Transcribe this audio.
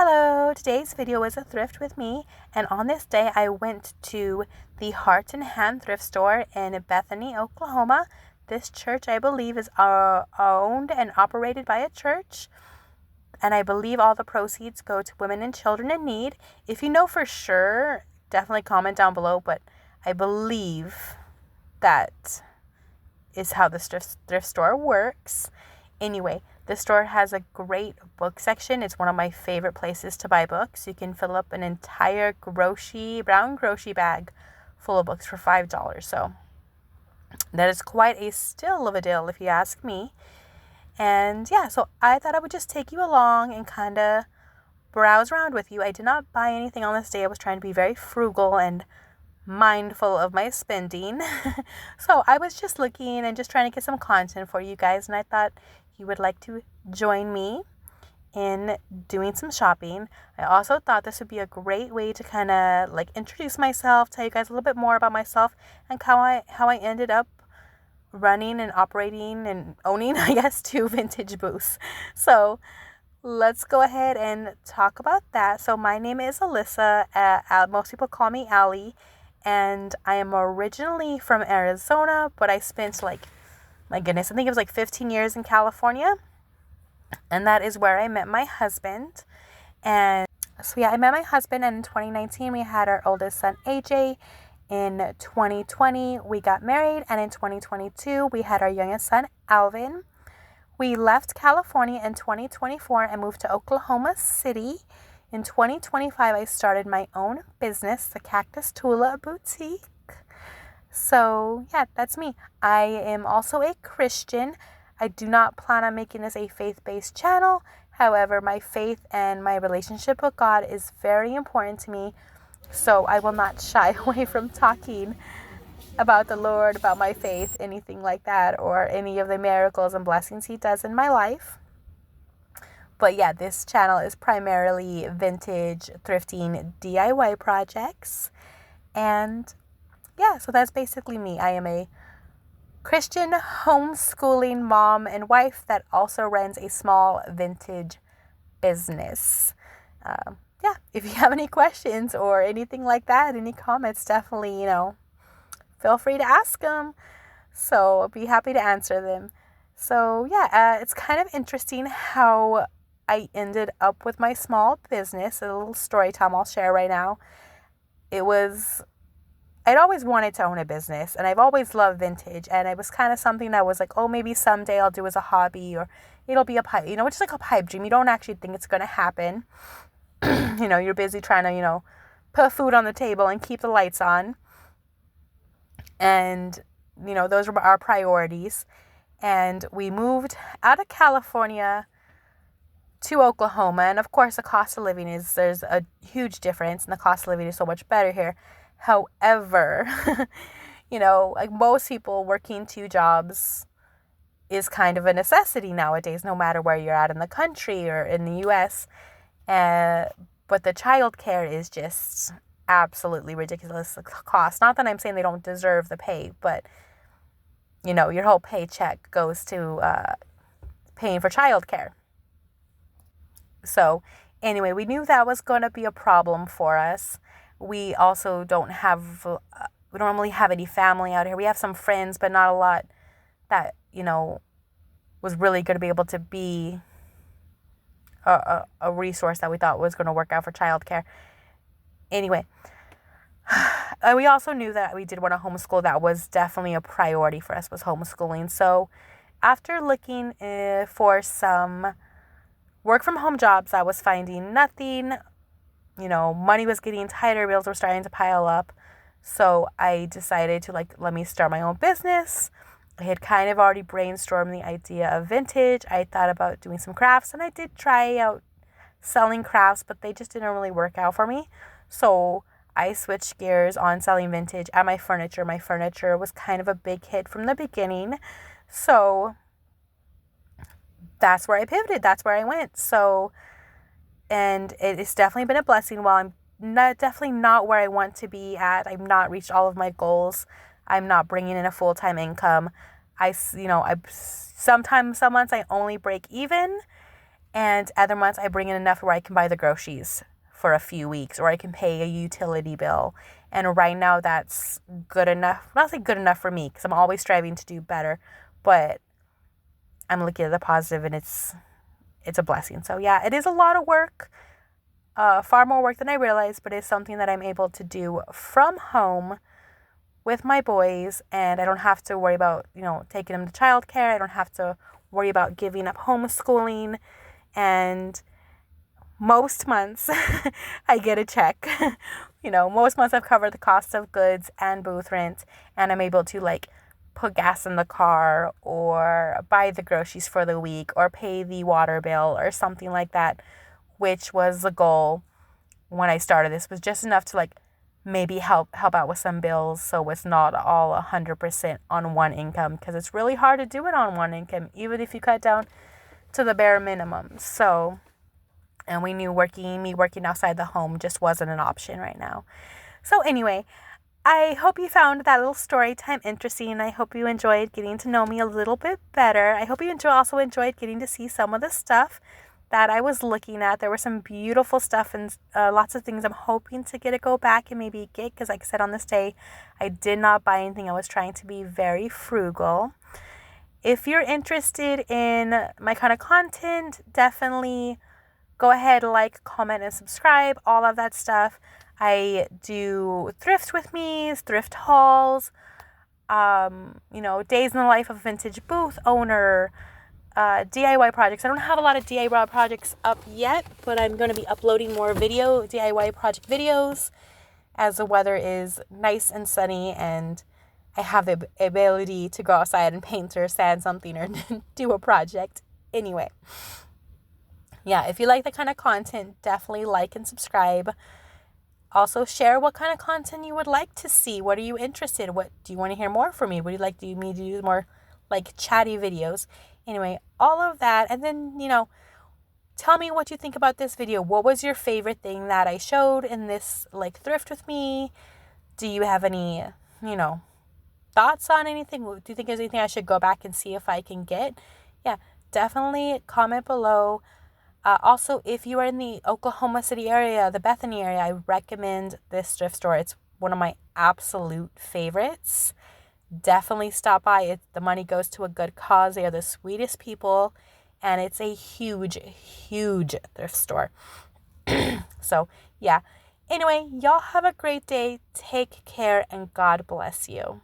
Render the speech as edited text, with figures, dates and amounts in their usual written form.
Hello, today's video is a thrift with me, and on this day I went to the Heart and Hand thrift store in Bethany, Oklahoma. This church, I believe, is owned and operated by a church, and I believe all the proceeds go to women and children in need. If you know for sure, definitely comment down below, but I believe that is how the thrift store works. Anyway, the store has a great book section. It's one of my favorite places to buy books. You can fill up an entire brown grocery bag full of books for $5. So that is quite a steal of a deal if you ask me. And yeah, so I thought I would just take you along and kind of browse around with you. I did not buy anything on this day. I was trying to be very frugal and mindful of my spending. So I was just looking and just trying to get some content for you guys, and I thought you would like to join me in doing some shopping. I also thought this would be a great way to kind of like introduce myself, tell you guys a little bit more about myself and how I ended up running and operating and owning, I guess, 2 vintage booths. So let's go ahead and talk about that. So my name is Alyssa. Most people call me Allie, and I am originally from Arizona, but I spent my goodness, I think it was 15 years in California, and that is where I met my husband. And so yeah, I met my husband, and in 2019 we had our oldest son AJ. In 2020 we got married, and in 2022 we had our youngest son Alvin. We left California in 2024 and moved to Oklahoma City. In 2025 I started my own business, the Cactus Tula Boutique. So yeah, that's me. I am also a Christian. I do not plan on making this a faith-based channel. However, my faith and my relationship with God is very important to me. So I will not shy away from talking about the Lord, about my faith, anything like that, or any of the miracles and blessings He does in my life. But yeah, this channel is primarily vintage, thrifting, DIY projects. And yeah, so that's basically me. I am a Christian homeschooling mom and wife that also runs a small vintage business. Yeah, if you have any questions or anything like that, any comments, definitely, feel free to ask them. So I'll be happy to answer them. So yeah, it's kind of interesting how I ended up with my small business. A little story time I'll share right now. I'd always wanted to own a business, and I've always loved vintage, and it was kind of something that was like, oh, maybe someday I'll do as a hobby, or it'll be a pipe, it's like a pipe dream. You don't actually think it's going to happen. You're busy trying to, put food on the table and keep the lights on. And, those were our priorities. And we moved out of California to Oklahoma. And of course, the cost of living there's a huge difference, and the cost of living is so much better here. However, like most people, working 2 jobs is kind of a necessity nowadays, no matter where you're at in the country or in the U.S. But the childcare is just absolutely ridiculous cost. Not that I'm saying they don't deserve the pay, but, your whole paycheck goes to paying for childcare. So anyway, we knew that was going to be a problem for us. We also don't really have any family out here. We have some friends, but not a lot that, was really going to be able to be a resource that we thought was going to work out for childcare. Anyway, we also knew that we did want to homeschool. That was definitely a priority for us, was homeschooling. So after looking for some work from home jobs, I was finding nothing. Money was getting tighter, bills were starting to pile up. So I decided to let me start my own business. I had kind of already brainstormed the idea of vintage. I thought about doing some crafts, and I did try out selling crafts, but they just didn't really work out for me. So I switched gears on selling vintage and my furniture. My furniture was kind of a big hit from the beginning. So that's where I pivoted. That's where I went. So, and it's definitely been a blessing. While I'm definitely not where I want to be at, I've not reached all of my goals. I'm not bringing in a full-time income. Sometimes some months I only break even, And other months I bring in enough where I can buy the groceries for a few weeks, or I can pay a utility bill. And right now that's good enough. Not say good enough for me, because I'm always striving to do better, but I'm looking at the positive, and it's a blessing. So yeah, it is a lot of work, far more work than I realized, but it's something that I'm able to do from home with my boys, and I don't have to worry about, taking them to childcare. I don't have to worry about giving up homeschooling. And most months I get a check. Most months I've covered the cost of goods and booth rent, and I'm able to put gas in the car, or buy the groceries for the week, or pay the water bill or something like that, which was the goal when I started. This was just enough to maybe help out with some bills, so it's not all 100% on one income, because it's really hard to do it on one income, even if you cut down to the bare minimum. So, and we knew me working outside the home just wasn't an option right now. So anyway, I hope you found that little story time interesting. I hope you enjoyed getting to know me a little bit better. I hope you also enjoyed getting to see some of the stuff that I was looking at. There were some beautiful stuff, and lots of things I'm hoping to go back and maybe get, because like I said, on this day, I did not buy anything. I was trying to be very frugal. If you're interested in my kind of content, definitely go ahead, comment, and subscribe, all of that stuff. I do thrift with me, thrift hauls, days in the life of a vintage booth owner, DIY projects. I don't have a lot of DIY projects up yet, but I'm going to be uploading more DIY project videos as the weather is nice and sunny, and I have the ability to go outside and paint or sand something or do a project. Anyway, yeah, if you like that kind of content, definitely like and subscribe. Also, share what kind of content you would like to see. What are you interested in? What do you want to hear more from me? Would you like me to do more chatty videos? Anyway, all of that. And then, tell me what you think about this video. What was your favorite thing that I showed in this thrift with me? Do you have any, thoughts on anything? Do you think there's anything I should go back and see if I can get? Yeah, definitely comment below. Also, if you are in the Oklahoma City area, the Bethany area, I recommend this thrift store. It's one of my absolute favorites. Definitely stop by. The money goes to a good cause. They are the sweetest people, and it's a huge, huge thrift store. So, yeah. Anyway, y'all have a great day. Take care, and God bless you.